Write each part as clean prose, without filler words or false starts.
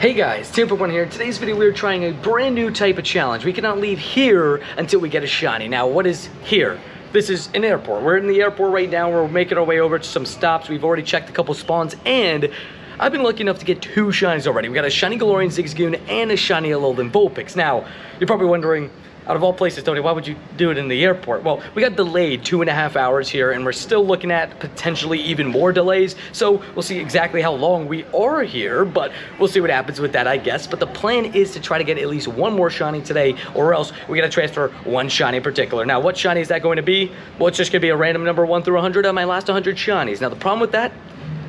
Hey guys, Timper1 here. In today's video, we're trying a brand new type of challenge. We cannot leave here until we get a shiny. Now, what is here? This is an airport. We're in the airport right now. We're making our way over to some stops. We've already checked a couple spawns, and I've been lucky enough to get 2 shinies already. We got a shiny Galarian Zigzagoon and a shiny Alolan Vulpix. Now, you're probably wondering, out of all places, Tony, why would you do it in the airport? Well, we got delayed 2.5 hours here, and we're still looking at potentially even more delays. So we'll see exactly how long we are here, but we'll see what happens with that, I guess. But the plan is to try to get at least 1 more shiny today, or else we got to transfer 1 shiny in particular. Now, what shiny is that going to be? Well, it's just going to be a random number 1 through 100 on my last 100 shinies. Now, the problem with that,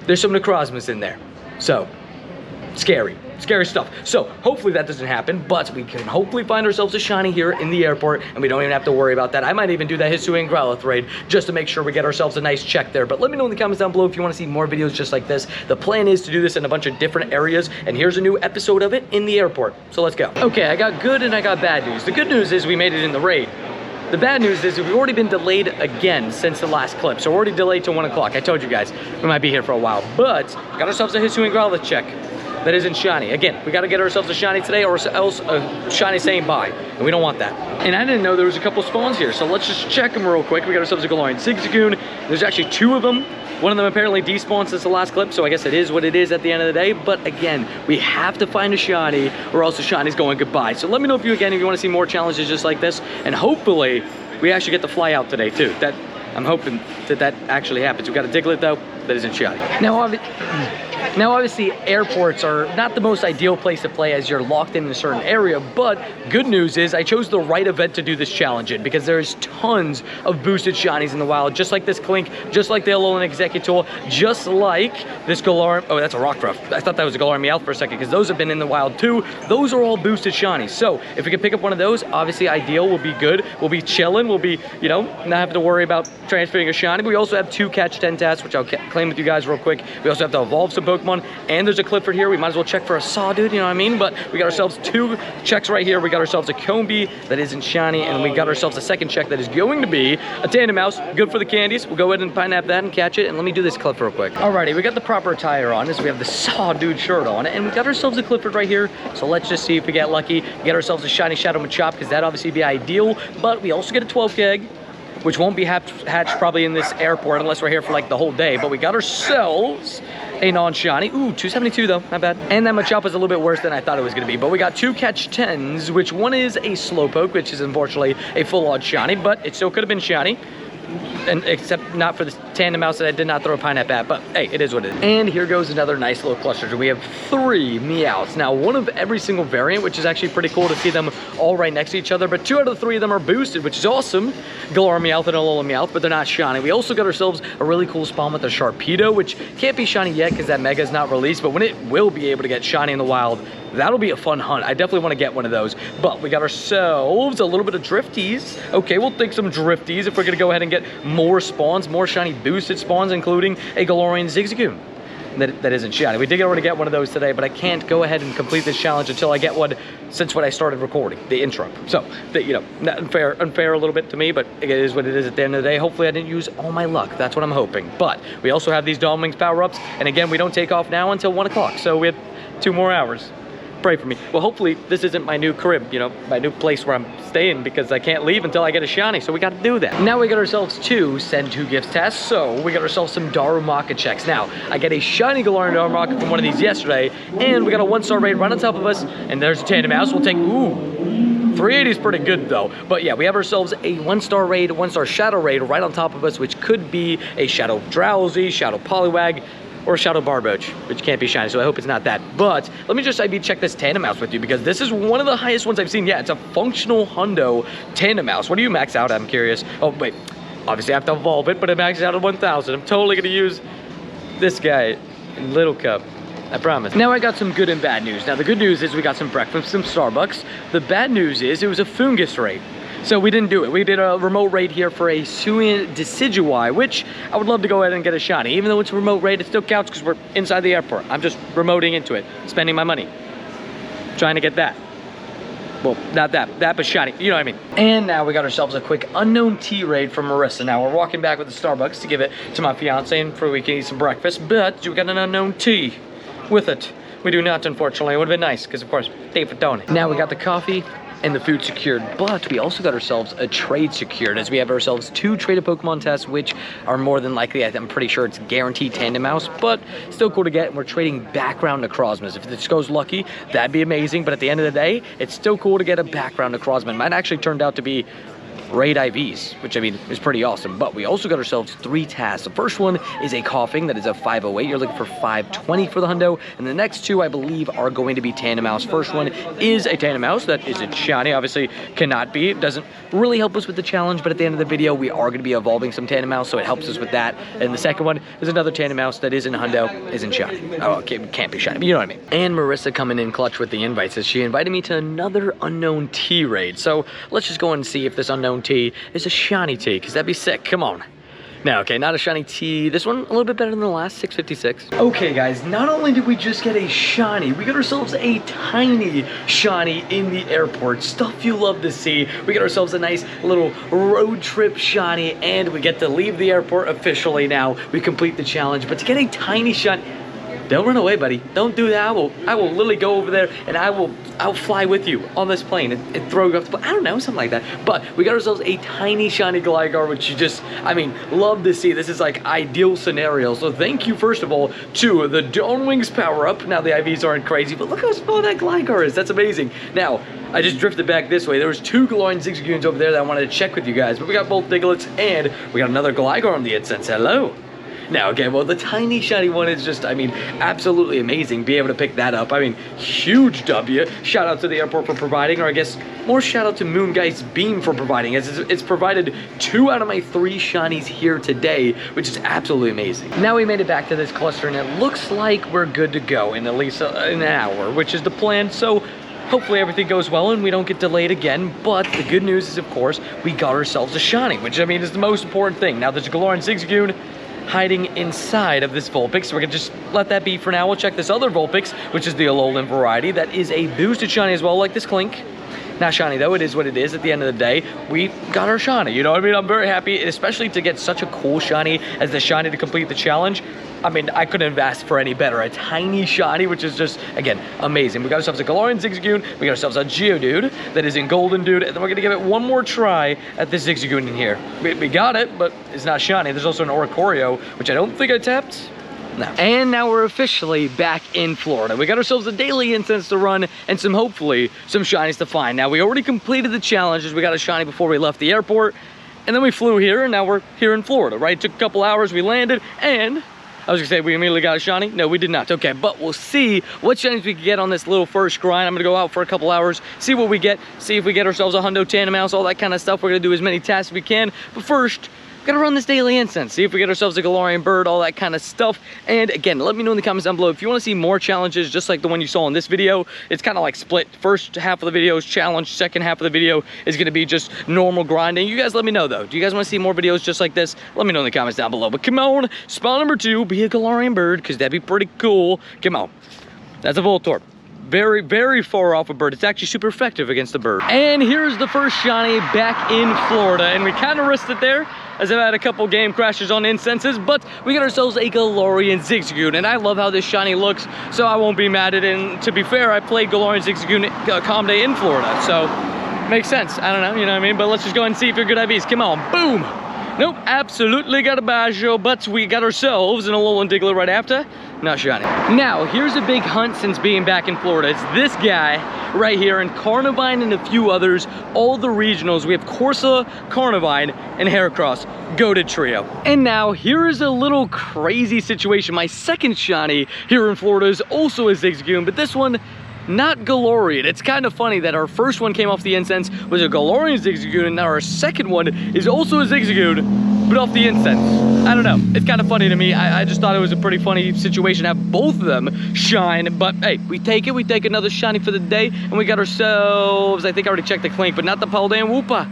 there's some Necrozmas in there. So, scary stuff. So hopefully that doesn't happen, but we can hopefully find ourselves a shiny here in the airport, and we don't even have to worry about that. I might even do that Hisui and Growlithe raid just to make sure we get ourselves a nice check there. But let me know in the comments down below if you want to see more videos just like this. The plan is to do this in a bunch of different areas, and here's a new episode of it in the airport. So let's go. Okay, I got good and I got bad news. The good news is we made it in the raid. The bad news is we've already been delayed again since the last clip. So we're already delayed to 1 o'clock. I told you guys we might be here for a while, but got ourselves a Hisui and Growlithe check that isn't shiny. Again, we got to get ourselves a shiny today, or else a shiny saying bye, and we don't want that. And I didn't know there was a couple spawns here, so let's just check them real quick. We got ourselves a Galarian Zigzagoon. There's actually 2 of them. One of them apparently despawned since the last clip, so I guess it is what it is at the end of the day. But again, we have to find a shiny, or else the shiny's going goodbye. So let me know if you want to see more challenges just like this, and hopefully we actually get to fly out today too. I'm hoping that actually happens. We got a Diglett though that isn't shiny. Now obviously airports are not the most ideal place to play as you're locked in a certain area, but good news is I chose the right event to do this challenge in, because there's tons of boosted shinies in the wild, just like this Clink, just like the Alolan Executor, just like this Galarian. Oh, that's a Rockruff. I thought that was a Galarian Meowth for a second, because those have been in the wild too. Those are all boosted shinies. So if we can pick up one of those, obviously ideal, will be good. We'll be chilling. We'll be, not having to worry about transferring a shiny. But we also have 2 catch 10 tasks, which I'll claim with you guys real quick. We also have to evolve some Pokemon, and there's a Clifford here. We might as well check for a Sawdude, you know what I mean? But we got ourselves 2 checks right here. We got ourselves a Combee that isn't shiny, and we got ourselves a second check that is going to be a Tandem Mouse, good for the candies. We'll go ahead and pineapple that and catch it, and let me do this Clifford real quick. Alrighty, we got the proper attire on, as we have the Sawdude shirt on, and we got ourselves a Clifford right here. So let's just see if we get lucky, get ourselves a shiny Shadow Machop, because that obviously be ideal. But we also get a 12 egg, which won't be hatched probably in this airport unless we're here for like the whole day. But we got ourselves a non-shiny. Ooh, 272 though, not bad. And that Machop is a little bit worse than I thought it was gonna be. But we got 2 catch 10s, which one is a Slowpoke, which is unfortunately a full-on shiny, but it still could have been shiny. And except not for the Tandem Mouse that I did not throw a pineapple at, but hey, it is what it is. And here goes another nice little cluster. We have 3 Meowths. Now, one of every single variant, which is actually pretty cool to see them all right next to each other, but 2 out of the 3 of them are boosted, which is awesome. Galarian Meowth and Alolan Meowth, but they're not shiny. We also got ourselves a really cool spawn with the Sharpedo, which can't be shiny yet because that Mega is not released, but when it will be able to get shiny in the wild, that'll be a fun hunt. I definitely want to get one of those. But we got ourselves a little bit of Drifties. Okay, we'll take some Drifties if we're going to go ahead and get more spawns, more shiny boosted spawns, including a Galarian Zigzagoon. That isn't shiny. We did already get one of those today, but I can't go ahead and complete this challenge until I get one since when I started recording, the intro. So, not unfair a little bit to me, but it is what it is at the end of the day. Hopefully I didn't use all my luck. That's what I'm hoping. But we also have these Dawn Wings power-ups, and again, we don't take off now until 1 o'clock, so we have 2 more hours. Pray for me. Well, hopefully this isn't my new crib, my new place where I'm staying, because I can't leave until I get a shiny, so we got to do that. Now we got ourselves 2 send 2 gifts tasks, so we got ourselves some Darumaka checks. Now, I get a shiny Galarian Darumaka from one of these yesterday, and we got a 1-star raid right on top of us, and there's a Tandem Mouse. We'll take, 380 is pretty good though. But yeah, we have ourselves a 1-star raid, 1-star Shadow raid right on top of us, which could be a Shadow Drowsy, Shadow Poliwag, or Shadow Barboach, which can't be shiny, so I hope it's not that. But let me just check this Tandem Mouse with you, because this is one of the highest ones I've seen. Yeah, it's a functional hundo Tandem Mouse. What do you max out at? I'm curious. Oh, wait. Obviously, I have to evolve it, but it maxes out at 1,000. I'm totally going to use this guy in Little Cup. I promise. Now I got some good and bad news. Now, the good news is we got some breakfast from Starbucks. The bad news is it was a fungus raid. So we didn't do it. We did a remote raid here for a Suin Decidueye, which I would love to go ahead and get a shiny. Even though it's a remote raid, it still counts because we're inside the airport. I'm just remoting into it, spending my money, trying to get that. Well, not that but shiny, you know what I mean. And now we got ourselves a quick unknown tea raid from Marissa. Now we're walking back with the Starbucks to give it to my fiance and for we can eat some breakfast, but we got an unknown tea with it. We do not, unfortunately. It would have been nice, because of course, Dave for Tony. Now we got the coffee and the food secured, but we also got ourselves a trade secured, as we have ourselves 2 traded Pokemon tests, which are more than likely, I'm pretty sure it's guaranteed Tandem Mouse, but still cool to get. And we're trading background Necrozmas. If this goes lucky, that'd be amazing, but at the end of the day, it's still cool to get a background Necrozma. Mine actually turned out to be Raid IVs, which I mean is pretty awesome. But we also got ourselves 3 tasks. The first one is a coughing, that is a 508. You're looking for 520 for the hundo. And the next 2, I believe, are going to be Tandem Mouse. First one is a Tandem Mouse that isn't shiny, obviously cannot be. It doesn't really help us with the challenge, but at the end of the video, we are going to be evolving some Tandem Mouse, so it helps us with that. And the second one is another Tandem Mouse that isn't hundo, isn't shiny. Oh, okay, can't be shiny, but you know what I mean. And Marissa coming in clutch with the invites, as she invited me to another unknown T raid. So let's just go and see if this unknown T is a shiny T, because that'd be sick. Come on. No, okay, not a shiny T. This one a little bit better than the last, 656. Okay, guys, not only did we just get a shiny, we got ourselves a tiny shiny in the airport. Stuff you love to see. We got ourselves a nice little road trip shiny, and we get to leave the airport officially now. We complete the challenge, but to get a tiny shiny... Don't run away, buddy. Don't do that. I will literally go over there and I'll fly with you on this plane and throw you off the plane. I don't know, something like that. But we got ourselves a tiny shiny Gligar, which you just, I mean, love to see. This is like ideal scenario. So thank you, first of all, to the Dawn Wings power up. Now the IVs aren't crazy, but look how small that Gligar is. That's amazing. Now, I just drifted back this way. There was 2 Galarian Zigzagoons over there that I wanted to check with you guys, but we got both Digletts and we got another Gligar on the incense. Hello. Now, okay, well, the tiny shiny one is just, I mean, absolutely amazing. Be able to pick that up. I mean, huge W. Shout out to the airport for providing, or I guess more shout out to Moongeist Beam for providing, as it's provided 2 out of my 3 shinies here today, which is absolutely amazing. Now we made it back to this cluster, and it looks like we're good to go in at least an hour, which is the plan. So hopefully everything goes well and we don't get delayed again. But the good news is, of course, we got ourselves a shiny, which I mean is the most important thing. Now there's a Galarian Zigzagoon hiding inside of this Vulpix, so we're gonna just let that be for now. We'll check this other Vulpix, which is the Alolan variety. That is a boosted shiny as well, like this Clink. Not shiny though, it is what it is. At the end of the day, we got our shiny, you know what I mean? I'm very happy, especially to get such a cool shiny as the shiny to complete the challenge. I mean, I couldn't have asked for any better. A tiny shiny, which is just, again, amazing. We got ourselves a Galarian Zigzagoon, we got ourselves a Geodude that is in Golden Dude, and then we're gonna give it one more try at this Zigzagoon in here. We got it, but it's not shiny. There's also an Oricorio, which I don't think I tapped. No. And now we're officially back in Florida. We got ourselves a daily incense to run and hopefully some shinies to find. Now we already completed the challenges. We got a shiny before we left the airport, and then we flew here, and now we're here in Florida, right? It took a couple hours, we landed, and I was gonna say we immediately got a shiny. No, we did not. Okay, but we'll see what shinies we can get on this little first grind. I'm gonna go out for a couple hours, see what we get, see if we get ourselves a hundo, Tandem Mouse, all that kind of stuff. We're gonna do as many tasks as we can, but first, gotta run this daily incense, see if we get ourselves a Galarian bird, all that kind of stuff. And again, let me know in the comments down below if you want to see more challenges just like the one you saw in this video. It's kind of like split. First half of the video is challenge, second half of the video is going to be just normal grinding. You guys let me know though, do you guys want to see more videos just like this? Let me know in the comments down below. But come on, spawn number 2, be a Galarian bird, because that'd be pretty cool. Come on, that's a Voltorb. Very, very far off a bird. It's actually super effective against the bird. And here's the first shiny back in Florida, and we kind of risked it there, as I've had a couple game crashes on incenses, but we got ourselves a Galarian Zigzagoon, and I love how this shiny looks, so I won't be mad at it. And to be fair, I played Galarian Zigzagoon Calm Day in Florida, so makes sense. I don't know, you know what I mean? But let's just go ahead and see if you're good IVs. Come on, boom! Nope, absolutely got a Baggio, but we got ourselves an Alolan Diglett right after. Not shiny. Now, here's a big hunt since being back in Florida. It's this guy right here, and Carnivine and a few others. All the regionals. We have Corsa, Carnivine, and Heracross. Goated trio. And now, here is a little crazy situation. My second shiny here in Florida is also a Zigzagoon, but this one, not Galarian. It's kind of funny that our first one came off the incense was a Galarian Zigzagoon, and now our second one is also a Zigzagoon, but off the incense. I don't know. It's kind of funny to me. I just thought it was a pretty funny situation to have both of them shine, but hey, we take it. We take another shiny for the day, and we got ourselves, I think I already checked the Clink, but not the Paldean Woopa.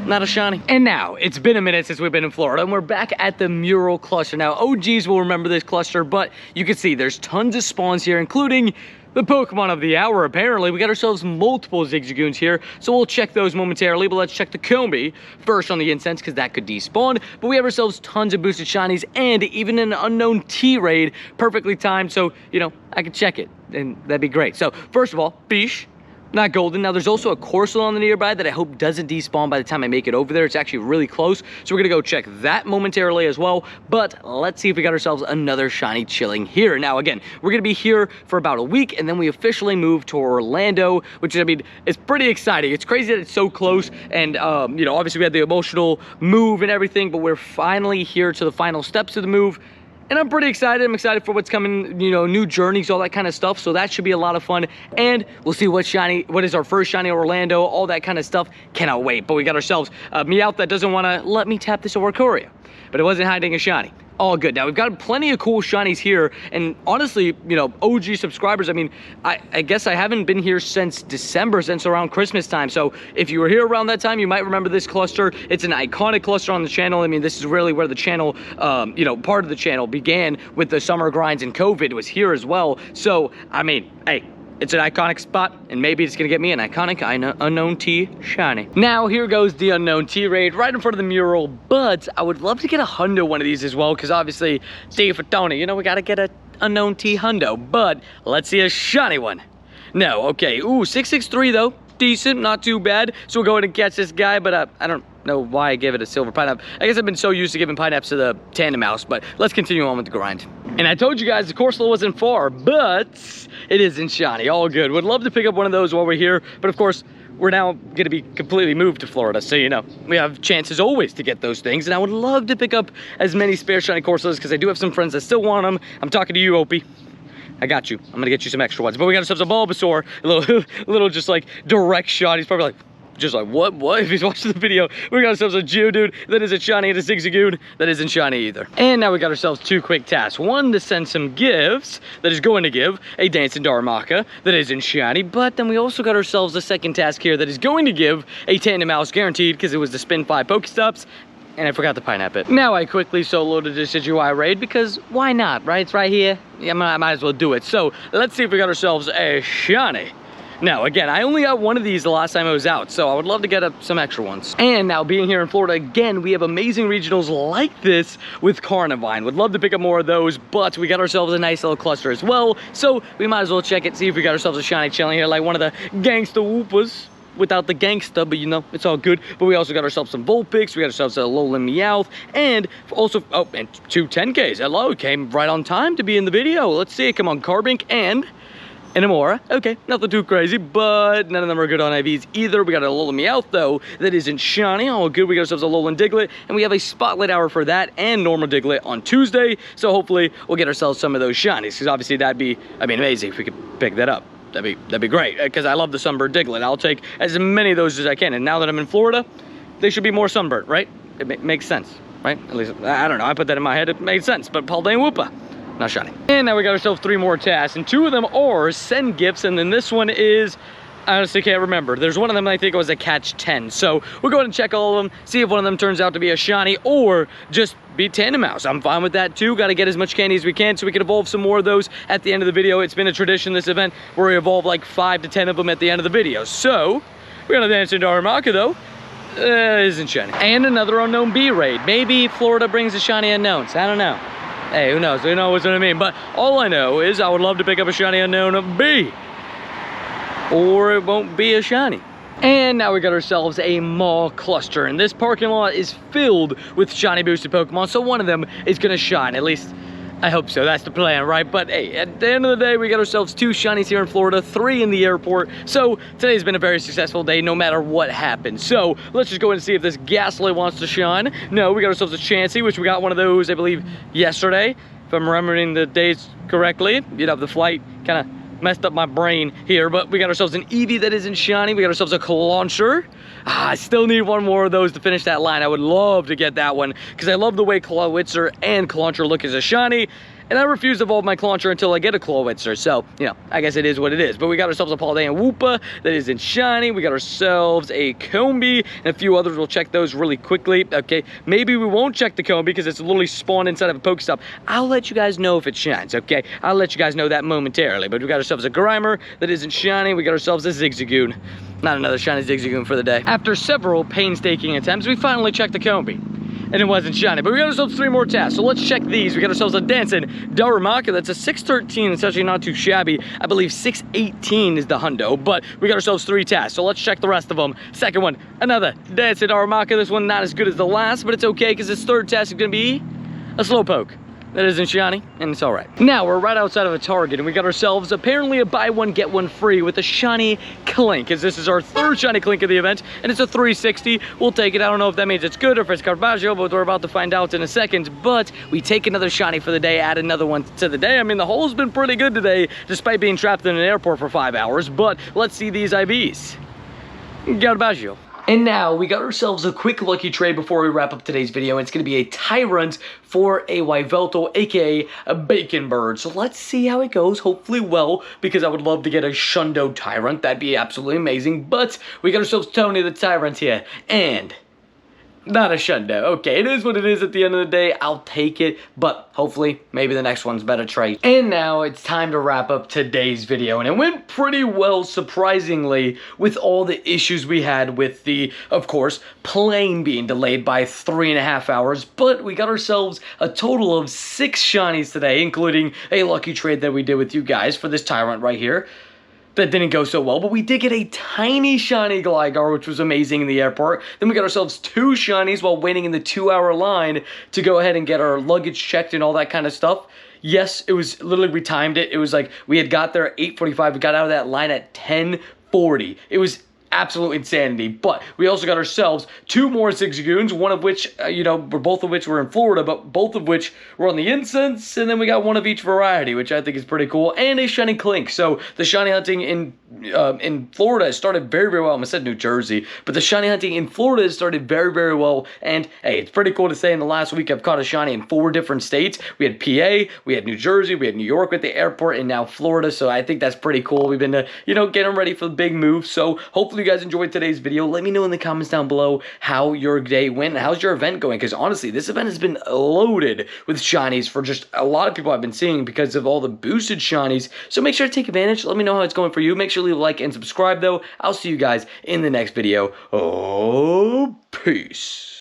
Not a shiny. And now, it's been a minute since we've been in Florida, and we're back at the Mural Cluster. Now, OGs will remember this cluster, but you can see there's tons of spawns here, including the Pokemon of the hour, apparently. We got ourselves multiple Zigzagoons here, so we'll check those momentarily, but let's check the Combi first on the incense, because that could despawn. But we have ourselves tons of boosted shinies, and even an unknown T-Raid, perfectly timed, so, you know, I could check it, and that'd be great. So, first of all, Bish. Not golden. Now, there's also a Corsola on the nearby that I hope doesn't despawn by the time I make it over there. It's actually really close, so we're gonna go check that momentarily as well. But let's see if we got ourselves another shiny chilling here. Now, again, we're gonna be here for about a week, and then we officially move to Orlando, which, I mean, is pretty exciting. It's crazy that it's so close, and, you know, obviously we had the emotional move and everything, but we're finally here to the final steps of the move. And I'm pretty excited. I'm excited for what's coming, you know, new journeys, all that kind of stuff. So that should be a lot of fun. And we'll see what is our first shiny Orlando, all that kind of stuff. Cannot wait. But we got ourselves a Meowth that doesn't want to let me tap this Oricorio. But it wasn't hiding a shiny. All good. Now, we've got plenty of cool shinies here, and honestly, you know, OG subscribers, I mean, I guess I haven't been here since December, since around Christmas time, so if you were here around that time, you might remember this cluster. It's an iconic cluster on the channel. I mean, this is really where the channel, you know, part of the channel began with the summer grinds, and COVID was here as well, so, I mean, hey, it's an iconic spot, and maybe it's gonna get me an iconic unknown T shiny. Now, here goes the unknown T-Raid right in front of the mural, but I would love to get a hundo one of these as well, because obviously, T for Tony, you know, we gotta get a unknown T hundo, but let's see a shiny one. No, okay, ooh, 663 though, decent, not too bad, so we'll go ahead and catch this guy, but I don't know why I gave it a silver pineapple. I guess I've been so used to giving pineapples to the tandem mouse, but let's continue on with the grind. And I told you guys the Corsola wasn't far, but it isn't shiny. All good. Would love to pick up one of those while we're here, but of course, we're now going to be completely moved to Florida, so you know, we have chances always to get those things, and I would love to pick up as many spare shiny Corsolas, because I do have some friends that still want them. I'm talking to you, Opie. I got you. I'm gonna get you some extra ones. But we got ourselves a Bulbasaur, a little just like direct shot. He's probably like, just like, what? If he's watching the video, we got ourselves a Geodude that isn't shiny and a Zigzagoon that isn't shiny either. And now we got ourselves two quick tasks. One, to send some gifts that is going to give a Dancing Darmaka that isn't shiny, but then we also got ourselves a second task here that is going to give a Tandem Mouse guaranteed, because it was to spin 5 Pokestops, and I forgot to pineapple it. Now I quickly soloed a Decidueye raid, because why not, right? It's right here. Yeah, I might as well do it. So let's see if we got ourselves a shiny. Now, again, I only got one of these the last time I was out, so I would love to get some extra ones. And now, being here in Florida again, we have amazing regionals like this with Carnivine. Would love to pick up more of those, but we got ourselves a nice little cluster as well, so we might as well check it, see if we got ourselves a shiny chilling here, like one of the Gangsta Whoopas. Without the gangsta, but you know, it's all good. But we also got ourselves some Vulpix, we got ourselves a Alolan Meowth, and also, oh, and 2 10Ks. Hello, came right on time to be in the video. Let's see, come on, Carbink and Amora. Okay, nothing too crazy, but none of them are good on IVs either. We got a Alolan Meowth, though, that isn't shiny. All good. We got ourselves a Alolan Diglett, and we have a Spotlight Hour for that and normal Diglett on Tuesday. So hopefully, we'll get ourselves some of those shinies, because obviously that'd be, I mean, amazing if we could pick that up. That'd be great, because I love the Sunbird Diglett. I'll take as many of those as I can, and now that I'm in Florida, they should be more Sunbird, right? It makes sense, right? At least, I don't know, I put that in my head, it made sense, but Paldean Whoopa, not shiny. And now we got ourselves 3 more tasks, and 2 of them are send gifts, and then this one is, I honestly can't remember. There's one of them I think it was a catch 10, so we'll go ahead and check all of them, see if one of them turns out to be a shiny, or just be Tandem Mouse. I'm fine with that too. Got to get as much candy as we can so we can evolve some more of those at the end of the video. It's been a tradition this event where we evolve like 5 to 10 of them at the end of the video. So, we got a Dancing Darmaka though. Isn't shiny. And another unknown B raid. Maybe Florida brings a shiny unknowns. I don't know. Hey, who knows? Who knows what I mean? But all I know is I would love to pick up a shiny unknown of B. Or it won't be a shiny. And now we got ourselves a mall cluster, and this parking lot is filled with shiny boosted Pokemon, so one of them is gonna shine. At least I hope so. That's the plan, right? But hey, at the end of the day, we got ourselves 2 shinies here in Florida, 3 in the airport. So today's been a very successful day, no matter what happens. So let's just go ahead and see if this Ghastly wants to shine. No, we got ourselves a Chansey, which we got one of those, I believe, yesterday, if I'm remembering the dates correctly. You know, the flight kind of messed up my brain here, but we got ourselves an Eevee that isn't shiny. We got ourselves a Clauncher. I still need one more of those to finish that line. I would love to get that one, because I love the way Clawitzer and Clauncher look as a shiny. And I refuse to evolve my Clauncher until I get a Clawitzer. So, you know, I guess it is what it is. But we got ourselves a Paldean Woopa that isn't shiny. We got ourselves a Combee and a few others. We'll check those really quickly. Okay, maybe we won't check the Combee because it's literally spawned inside of a Pokestop. I'll let you guys know if it shines, okay? I'll let you guys know that momentarily. But we got ourselves a Grimer that isn't shiny. We got ourselves a Zigzagoon. Not another shiny Zigzagoon for the day. After several painstaking attempts, we finally checked the Combee. And it wasn't shiny, but we got ourselves 3 more tasks. So let's check these. We got ourselves a Dancing Darumaka. That's a 613. It's actually not too shabby. I believe 618 is the hundo, but we got ourselves 3 tasks. So let's check the rest of them. Second one, another Dancing Darumaka. This one not as good as the last, but it's okay because this third task is gonna be a Slowpoke. That isn't shiny, and it's all right. Now, we're right outside of a Target, and we got ourselves apparently a buy one, get one free with a shiny Clink, as this is our 3rd shiny Clink of the event, and it's a 360. We'll take it. I don't know if that means it's good or if it's Caravaggio, but we're about to find out in a second. But we take another shiny for the day, add another one to the day. I mean, the haul's been pretty good today, despite being trapped in an airport for 5 hours, but let's see these IVs. Caravaggio. And now, we got ourselves a quick lucky trade before we wrap up today's video. It's going to be a Tyrant for a Yveltal, aka a Bacon Bird. So let's see how it goes. Hopefully well, because I would love to get a Shundo Tyrant. That'd be absolutely amazing. But we got ourselves Tony the Tyrant here. And not a Shundo. Okay, it is what it is at the end of the day. I'll take it, but hopefully, maybe the next one's better trade. And now it's time to wrap up today's video, and it went pretty well, surprisingly, with all the issues we had with the, of course, plane being delayed by 3.5 hours, but we got ourselves a total of 6 shinies today, including a lucky trade that we did with you guys for this Tyrant right here. That didn't go so well, but we did get a tiny shiny Gligar, which was amazing in the airport. Then we got ourselves 2 shinies while waiting in the 2-hour line to go ahead and get our luggage checked and all that kind of stuff. Yes, it was literally, we timed it. It was like, we had got there at 8:45. We got out of that line at 10:40. It was absolute insanity, but we also got ourselves 2 more Zigzagoons, one of which, both of which were in Florida, but both of which were on the incense, and then we got one of each variety, which I think is pretty cool, and a shiny Clink. So the shiny hunting in Florida started very, very well. I almost said New Jersey, but the shiny hunting in Florida has started very, very well, and hey, it's pretty cool to say in the last week I've caught a shiny in 4 different states. We had PA, we had New Jersey, we had New York at the airport, and now Florida, so I think that's pretty cool. We've been, getting ready for the big move, so hopefully you guys enjoyed today's video. Let me know in the comments down below how your day went and how's your event going, because honestly, this event has been loaded with shinies for just a lot of people I've been seeing because of all the boosted shinies, so make sure to take advantage. Let me know how it's going for you. Make sure to leave a like and subscribe, though. I'll see you guys in the next video. Oh, peace.